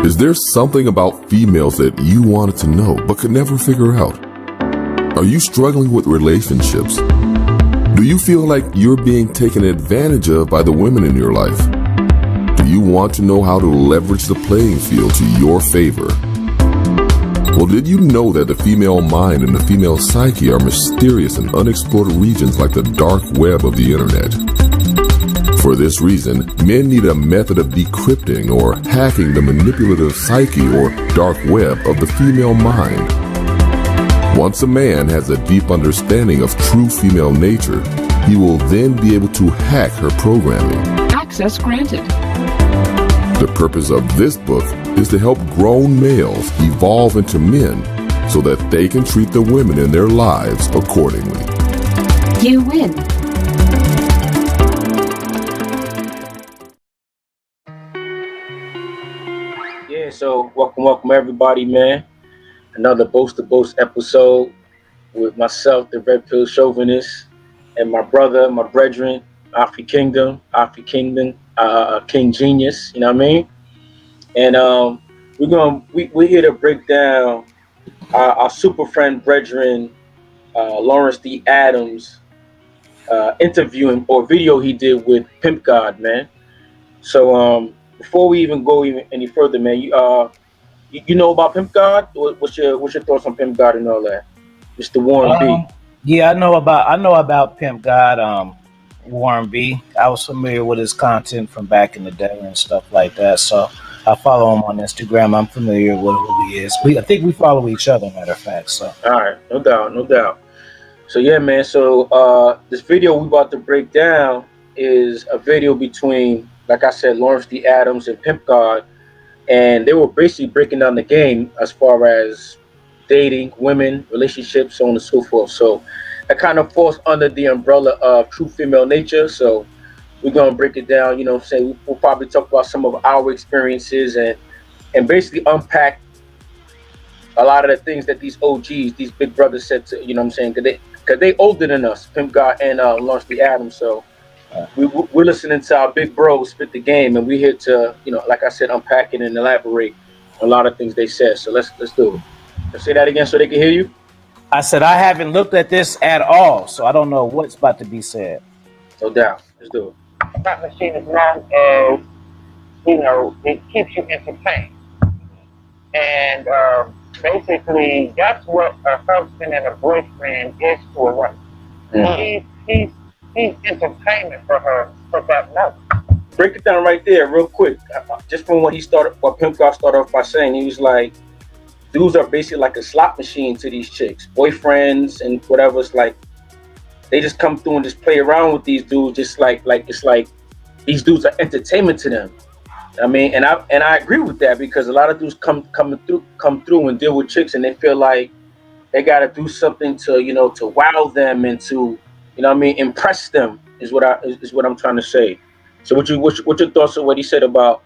Is there something about females that you wanted to know but could never figure out? Are you struggling with relationships? Do you feel like you're being taken advantage of by the women in your life? Do you want to know how to leverage the playing field to your favor? Well, did you know that the female mind and the female psyche are mysterious and unexplored regions like the dark web of the internet? For this reason, men need a method of decrypting or hacking the manipulative psyche or dark web of the female mind. Once a man has a deep understanding of true female nature, he will then be able to hack her programming. Access granted. The purpose of this book is to help grown males evolve into men so that they can treat the women in their lives accordingly. You win. Yeah, so welcome everybody, man. Another Boast to Boast episode with myself, the Red Pill Chauvinist, and my brother, my brethren, Afi Kingdom, King Genius, you know what I mean? And we're here to break down our super friend brethren, Lawrence D. Adams, interviewing or video he did with Pimp God, man. So before we even go any further, man, you know about Pimp God? What's your thoughts on Pimp God and all that, Mr. Warren B? Yeah, I know about Pimp God, Warren B. I was familiar with his content from back in the day and stuff like that. So I follow him on Instagram. I'm familiar with who he is. I think we follow each other, matter of fact. So all right, no doubt. So yeah, man. So this video we about to break down is a video between, like I said, Lawrence D. Adams and Pimp God. And they were basically breaking down the game as far as dating, women, relationships, so on and so forth. So that kind of falls under the umbrella of true female nature. So we're going to break it down, you know what I'm saying? We'll probably talk about some of our experiences and basically unpack a lot of the things that these OGs, these big brothers said to, you know what I'm saying? Because they older than us, Pimp God and Lawrence D. Adams. So we're listening to our big bros spit the game, and we're here to, you know, like I said, unpack it and elaborate on a lot of things they said. So let's do it. Let's say that again so they can hear you. I said I haven't looked at this at all, so I don't know what's about to be said. No doubt. Let's do it. That machine is known as, you know, it keeps you entertained. And basically, that's what a husband and a boyfriend is to a wife. Mm-hmm. He's entertainment for her for that moment. Break it down right there real quick. Just from what Pimp God started off by saying, he was like, dudes are basically like a slot machine to these chicks, boyfriends and whatever. It's like they just come through and just play around with these dudes, just like it's like these dudes are entertainment to them. I mean, and I agree with that, because a lot of dudes come through and deal with chicks, and they feel like they got to do something to, you know, to wow them and to, you know what I mean, impress them is what I'm trying to say. So what's your thoughts on what he said about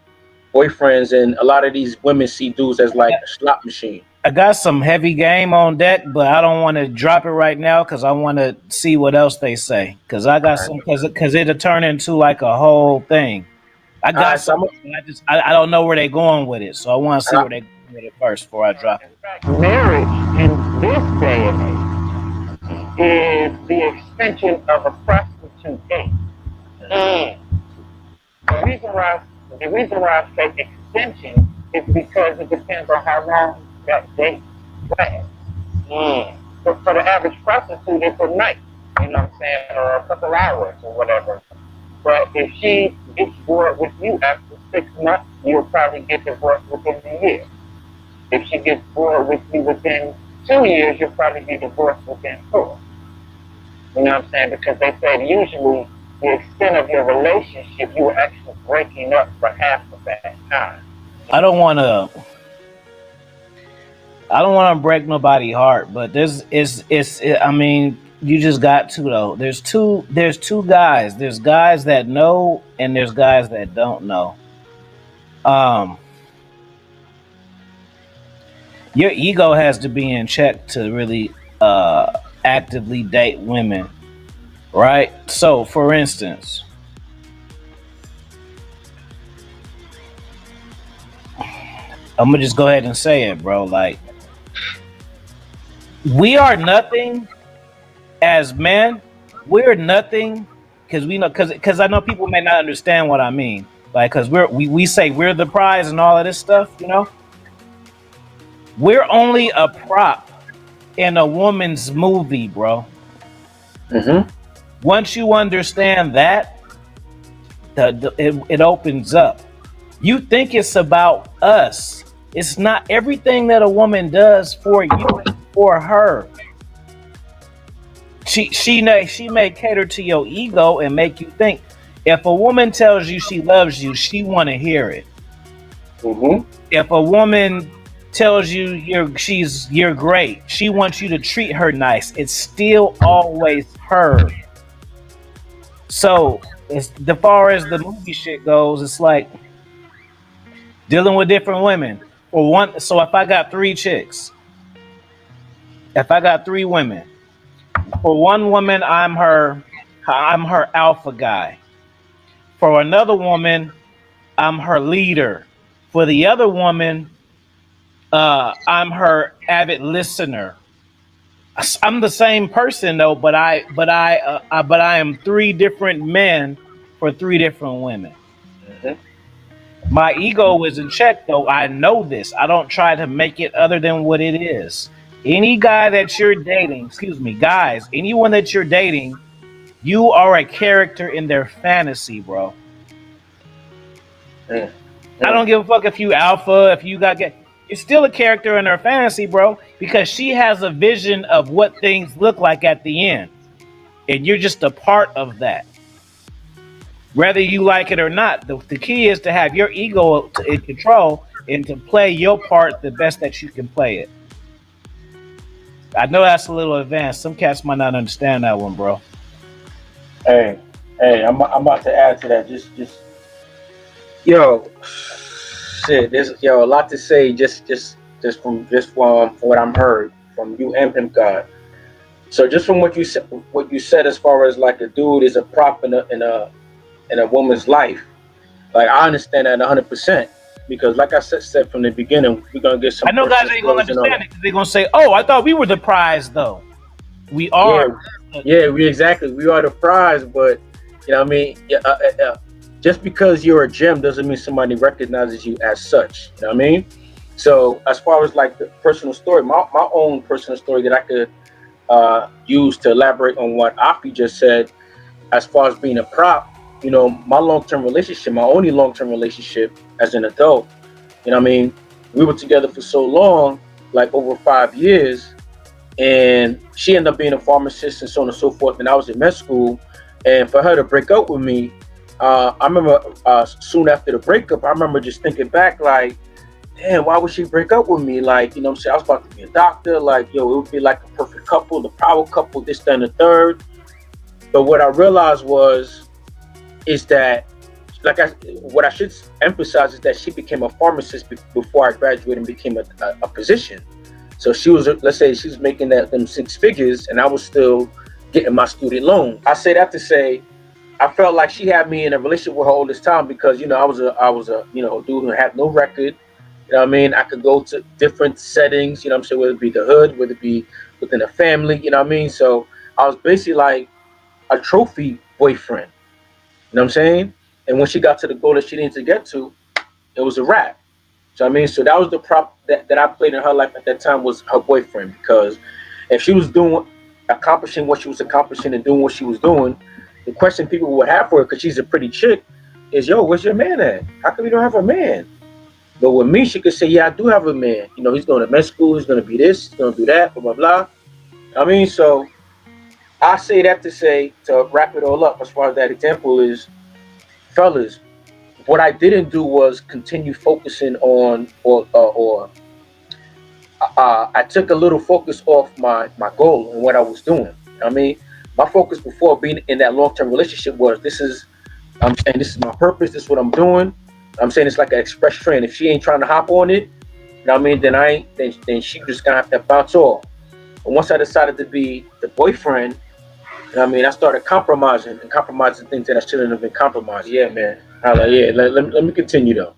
boyfriends and a lot of these women see dudes as like a slot machine? I got some heavy game on deck, but I don't want to drop it right now because I want to see what else they say. Because I got some, because it'll turn into like a whole thing. I got some. I don't know where they're going with it, so I want to see where they're going with it first before I drop it. In fact, marriage in this day and age is the extension of a prostitute date. The reason why I say extension is because it depends on how long that date lasts. So for the average prostitute, it's a night, you know what I'm saying, or a couple hours or whatever. But if she gets bored with you after 6 months, you'll probably get divorced within a year. If she gets bored with you within 2 years, you'll probably be divorced within 4. You know what I'm saying? Because they said usually the extent of your relationship, you were actually breaking up for half of that time. I don't want to break nobody's heart, but I mean, you just got to though. There's two guys. There's guys that know and there's guys that don't know. Your ego has to be in check to really actively date women, right? So, for instance, I'm gonna just go ahead and say it, bro. Like, we are nothing as men. We're nothing because we know because I know people may not understand what I mean. Like, because we say we're the prize and all of this stuff. We're only a prop in a woman's movie, bro. Mm-hmm. Once you understand that, it opens up. You think it's about us. It's not. Everything that a woman does for you, for her. She may cater to your ego and make you think. If a woman tells you she loves you, she want to hear it. Mm-hmm. If a woman tells you you're great, she wants you to treat her nice. It's still always her. So as far as the movie shit goes, it's like dealing with different women. So if I got three chicks, if I got three women, for one woman I'm her alpha guy. For another woman, I'm her leader. For the other woman, I'm her avid listener. I'm the same person though, but I am three different men for three different women. Mm-hmm. My ego is in check though. I know this. I don't try to make it other than what it is. Any guy that you're dating, excuse me, guys, anyone that you're dating, you are a character in their fantasy, bro. Mm-hmm. I don't give a fuck if you alpha, if you you're still a character in her fantasy, bro, because she has a vision of what things look like at the end. And you're just a part of that. Whether you like it or not, the key is to have your ego in control and to play your part the best that you can play it. I know that's a little advanced. Some cats might not understand that one, bro. Hey, I'm about to add to that. Just yo, shit. There's a lot to say. Just from what I'm heard from you and Pimp God. So just from what you said as far as like a dude is a prop in a woman's life, like I understand that 100%. Because like I said from the beginning, we're gonna get some. I know guys ain't gonna understand it because they're gonna say, "Oh, I thought we were the prize, though." We are. Yeah, we are the prize, but you know what I mean. Just because you're a gem doesn't mean somebody recognizes you as such. You know what I mean? So as far as like the personal story, my own personal story that I could use to elaborate on what Afi just said, as far as being a prop. You know, my long-term relationship, my only long-term relationship as an adult, you know what I mean? We were together for so long, like over 5 years, and she ended up being a pharmacist and so on and so forth, and I was in med school, and for her to break up with me, I remember soon after the breakup, I remember just thinking back like, damn, why would she break up with me? Like, you know what I'm saying? I was about to be a doctor, like, yo, it would be like a perfect couple, the power couple, this, that, and the third. But what I realized is that, what I should emphasize is that she became a pharmacist before I graduated and became a physician. So she was, let's say, she was making them 6 figures, and I was still getting my student loan. I say that to say, I felt like she had me in a relationship with her all this time because, you know, I was a dude who had no record. You know what I mean? I could go to different settings, you know what I'm saying, whether it be the hood, whether it be within a family, you know what I mean? So I was basically like a trophy boyfriend. You know what I'm saying? And when she got to the goal that she needed to get to, it was a wrap. So I mean, so that was the prop that I played in her life at that time, was her boyfriend. Because if she was accomplishing what she was accomplishing and doing what she was doing, the question people would have for her, because she's a pretty chick, is, yo, where's your man at? How come you don't have a man? But with me, she could say, yeah, I do have a man. You know, he's going to med school, he's going to be this, he's going to do that, blah, blah, blah. I mean, so I say that to wrap it all up as far as that example is, fellas, what I didn't do was continue focusing on, I took a little focus off my goal and what I was doing. I mean, my focus before being in that long-term relationship was, this is my purpose, this is what I'm doing. I'm saying it's like an express train. If she ain't trying to hop on it, you know what I mean, then she just gonna have to bounce off. But once I decided to be the boyfriend, you know what I mean, I started compromising things that I shouldn't have been compromised. Yeah, man. I was like, yeah, let me continue though.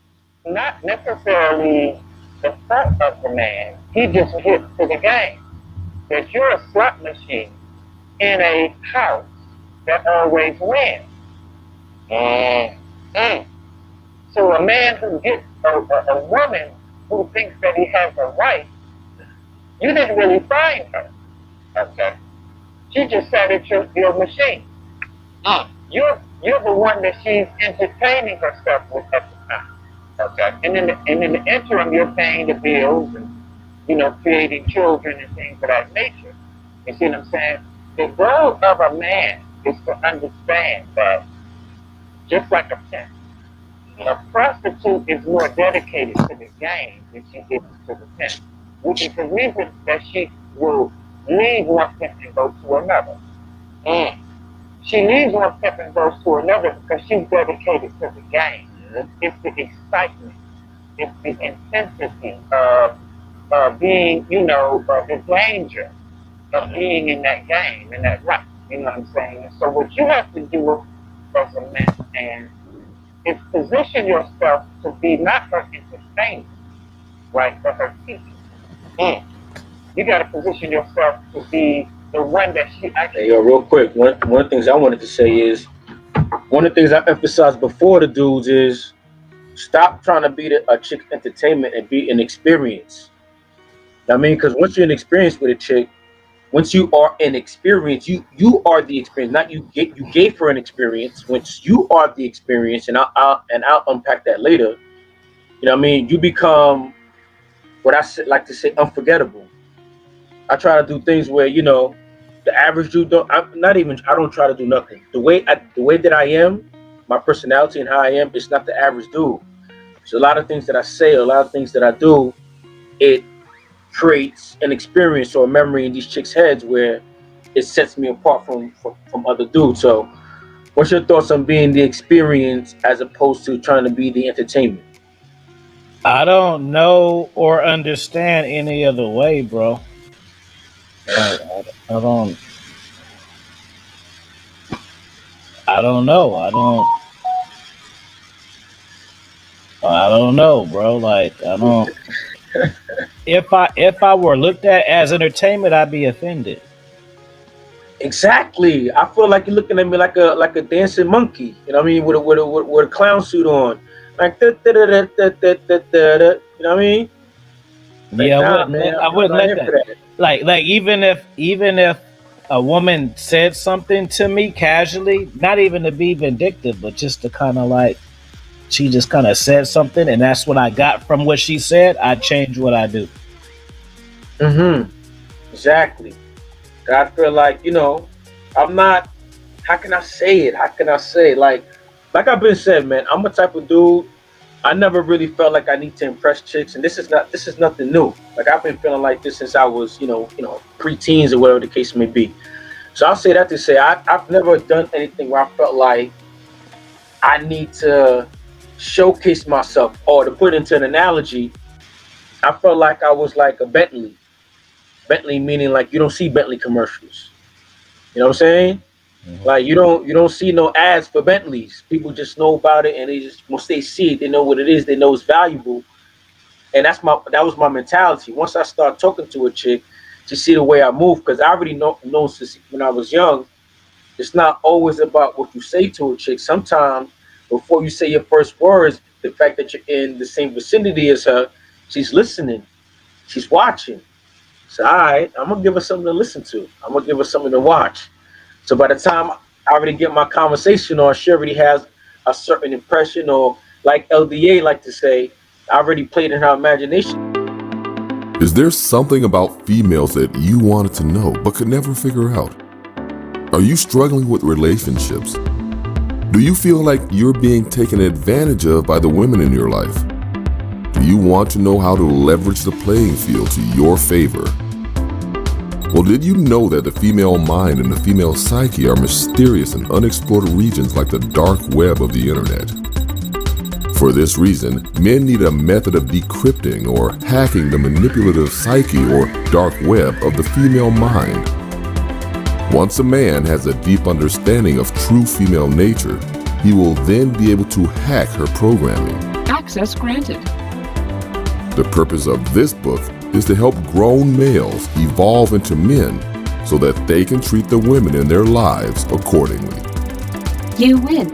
Not necessarily the fault of the man. He just gets to the game. That you're a slot machine in a house that always wins. So a man who gets a woman who thinks that he has a right, you didn't really find her. Okay. She just sat at your machine. You're the one that she's entertaining herself with at the time. Okay. And in the interim, you're paying the bills and, creating children and things of that nature. You see what I'm saying? The goal of a man is to understand that, just like a pimp, a prostitute is more dedicated to the game than she is to the pimp, which is the reason that she will leave one pimp and go to another. She leaves one pimp and goes to another because she's dedicated to the game. It's the excitement. It's the intensity of being, the danger of being in that game, in that race. You know what I'm saying? So what you have to do as a man is position yourself to be not her entertainer, right, but her teacher. You got to position yourself to be the one that she actually... Hey, yo, real quick, one of the things I wanted to say is, one of the things I emphasized before the dudes is, stop trying to be a chick entertainment and be an experience. I mean, because once you're an experience with a chick, once you are an experience, you are the experience. Not you gave her an experience. Once you are the experience, and I'll unpack that later. You know what I mean? You become what I like to say unforgettable. I try to do things where the average dude don't. I don't try to do nothing. The way that I am, my personality and how I am, it's not the average dude. So a lot of things that I say, a lot of things that I do, it creates an experience or a memory in these chicks' heads where it sets me apart from other dudes. So what's your thoughts on being the experience as opposed to trying to be the entertainment? I don't know or understand any other way, bro. I don't know. I don't know, bro. Like, I don't. If I were looked at as entertainment, I'd be offended. Exactly. I feel like you're looking at me like a dancing monkey. You know what I mean? With a clown suit on, like you know what I mean? Like, Yeah, I wouldn't let that. Like even if a woman said something to me casually, not even to be vindictive, but just to kind of like, she just kind of said something, and that's what I got from what she said, I change what I do. Exactly. I feel like, I'm not, how can I say it? Like I've been said, man, I'm a type of dude, I never really felt like I need to impress chicks, and this is nothing new. Like, I've been feeling like this since I was, pre-teens or whatever the case may be. So I'll say that to say I've never done anything where I felt like I need to showcase myself, or to put it into an analogy, I felt like I was like a Bentley meaning like you don't see Bentley commercials, you know what I'm saying? Like you don't see no ads for Bentleys. People just know about it, and they just, once they see it, they know what it is, they know it's valuable. And that was my mentality. Once I start talking to a chick, to see the way I move, because I already know since when I was young, it's not always about what you say to a chick. Sometimes before you say your first words, the fact that you're in the same vicinity as her, she's listening, she's watching. So, all right, I'm gonna give her something to listen to. I'm gonna give her something to watch. So by the time I already get my conversation on, she already has a certain impression, or like LDA like to say, I already played in her imagination. Is there something about females that you wanted to know but could never figure out? Are you struggling with relationships? Do you feel like you're being taken advantage of by the women in your life? Do you want to know how to leverage the playing field to your favor? Well, did you know that the female mind and the female psyche are mysterious and unexplored regions like the dark web of the internet? For this reason, men need a method of decrypting or hacking the manipulative psyche or dark web of the female mind. Once a man has a deep understanding of true female nature, he will then be able to hack her programming. Access granted. The purpose of this book is to help grown males evolve into men so that they can treat the women in their lives accordingly. You win.